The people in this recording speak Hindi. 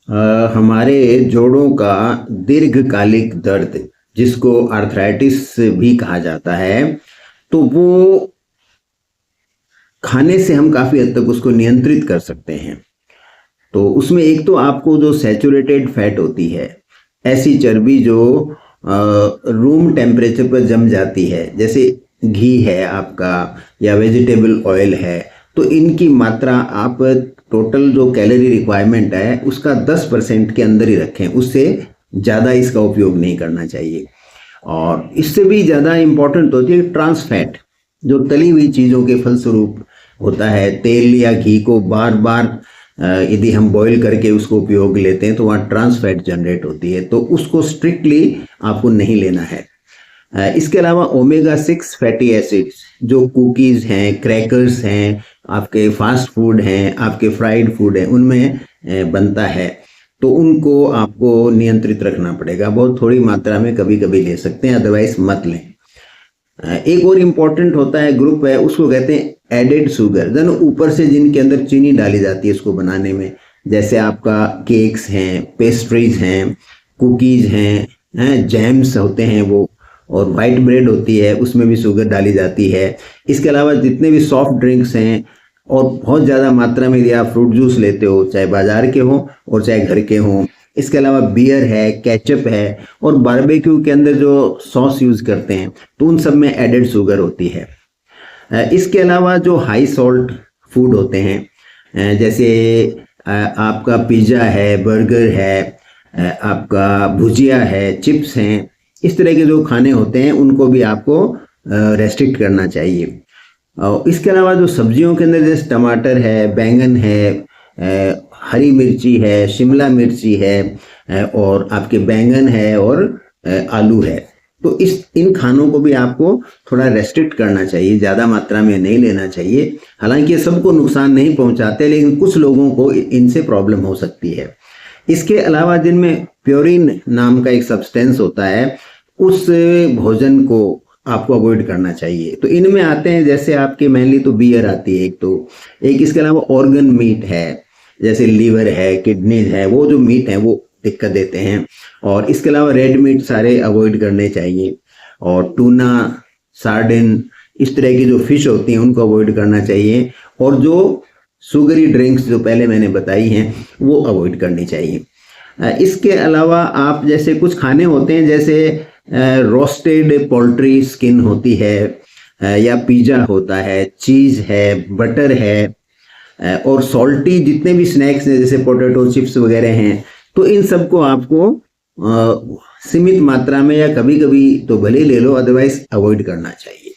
हमारे जोड़ों का दीर्घकालिक दर्द, जिसको आर्थराइटिस भी कहा जाता है, तो वो खाने से हम काफ़ी हद तक उसको नियंत्रित कर सकते हैं। तो उसमें एक तो आपको जो सैचुरेटेड फैट होती है, ऐसी चर्बी जो रूम टेम्परेचर पर जम जाती है, जैसे घी है आपका या वेजिटेबल ऑयल है, तो इनकी मात्रा आप टोटल जो कैलोरी रिक्वायरमेंट है उसका 10% के अंदर ही रखें, उससे ज़्यादा इसका उपयोग नहीं करना चाहिए। और इससे भी ज़्यादा इम्पोर्टेंट होती है ट्रांस फैट, जो तली हुई चीज़ों के फलस्वरूप होता है। तेल या घी को बार बार यदि हम बॉईल करके उसको उपयोग लेते हैं तो वहाँ ट्रांस फैट जनरेट होती है, तो उसको स्ट्रिक्टली आपको नहीं लेना है। इसके अलावा ओमेगा 6 फैटी एसिड्स, जो कुकीज़ हैं, क्रैकर्स हैं, आपके फास्ट फूड हैं, आपके फ्राइड फूड हैं, उनमें बनता है, तो उनको आपको नियंत्रित रखना पड़ेगा। बहुत थोड़ी मात्रा में कभी कभी ले सकते हैं, अदरवाइज मत लें। एक और इम्पॉर्टेंट होता है ग्रुप है, उसको कहते हैं एडेड शुगर, जन ऊपर से जिनके अंदर चीनी डाली जाती है इसको बनाने में, जैसे आपका केक्स हैं, पेस्ट्रीज हैं, कुकीज़ हैं, जैम्स होते हैं वो, और वाइट ब्रेड होती है उसमें भी शुगर डाली जाती है। इसके अलावा जितने भी सॉफ्ट ड्रिंक्स हैं, और बहुत ज़्यादा मात्रा में यदि आप फ्रूट जूस लेते हो, चाहे बाज़ार के हों और चाहे घर के हों, इसके अलावा बियर है, केचप है, और बारबेक्यू के अंदर जो सॉस यूज़ करते हैं, तो उन सब में एडेड शुगर होती है। इसके अलावा जो हाई सॉल्ट फूड होते हैं, जैसे आपका पिज़्ज़ा है, बर्गर है, आपका भुजिया है, चिप्स हैं, इस तरह के जो खाने होते हैं उनको भी आपको रेस्ट्रिक्ट करना चाहिए। और इसके अलावा जो सब्जियों के अंदर जैसे टमाटर है, बैंगन है, हरी मिर्ची है, शिमला मिर्ची है, और आपके बैंगन है, और आलू है, तो इन खानों को भी आपको थोड़ा रेस्ट्रिक्ट करना चाहिए, ज़्यादा मात्रा में नहीं लेना चाहिए। हालांकि ये सबको नुकसान नहीं पहुंचाते, लेकिन कुछ लोगों को इनसे प्रॉब्लम हो सकती है। इसके अलावा जिनमें प्योरिन नाम का एक सब्सटेंस होता है, उस भोजन को आपको अवॉइड करना चाहिए। तो इनमें आते हैं जैसे आपके मेनली तो बियर आती है एक इसके अलावा ऑर्गन मीट है, जैसे लीवर है, किडनीज है, वो जो मीट है वो दिक्कत देते हैं। और इसके अलावा रेड मीट सारे अवॉइड करने चाहिए, और टूना, सार्डिन, इस तरह की जो फिश होती हैं उनको अवॉइड करना चाहिए, और जो शुगरी ड्रिंक्स जो पहले मैंने बताई हैं वो अवॉइड करनी चाहिए। इसके अलावा आप जैसे कुछ खाने होते हैं, जैसे रोस्टेड पोल्ट्री स्किन होती है, या पिज़्ज़ा होता है, चीज़ है, बटर है, और सॉल्टी जितने भी स्नैक्स हैं जैसे पोटैटो चिप्स वगैरह हैं, तो इन सब को आपको सीमित मात्रा में या कभी कभी तो भले ले लो, अदरवाइज अवॉइड करना चाहिए।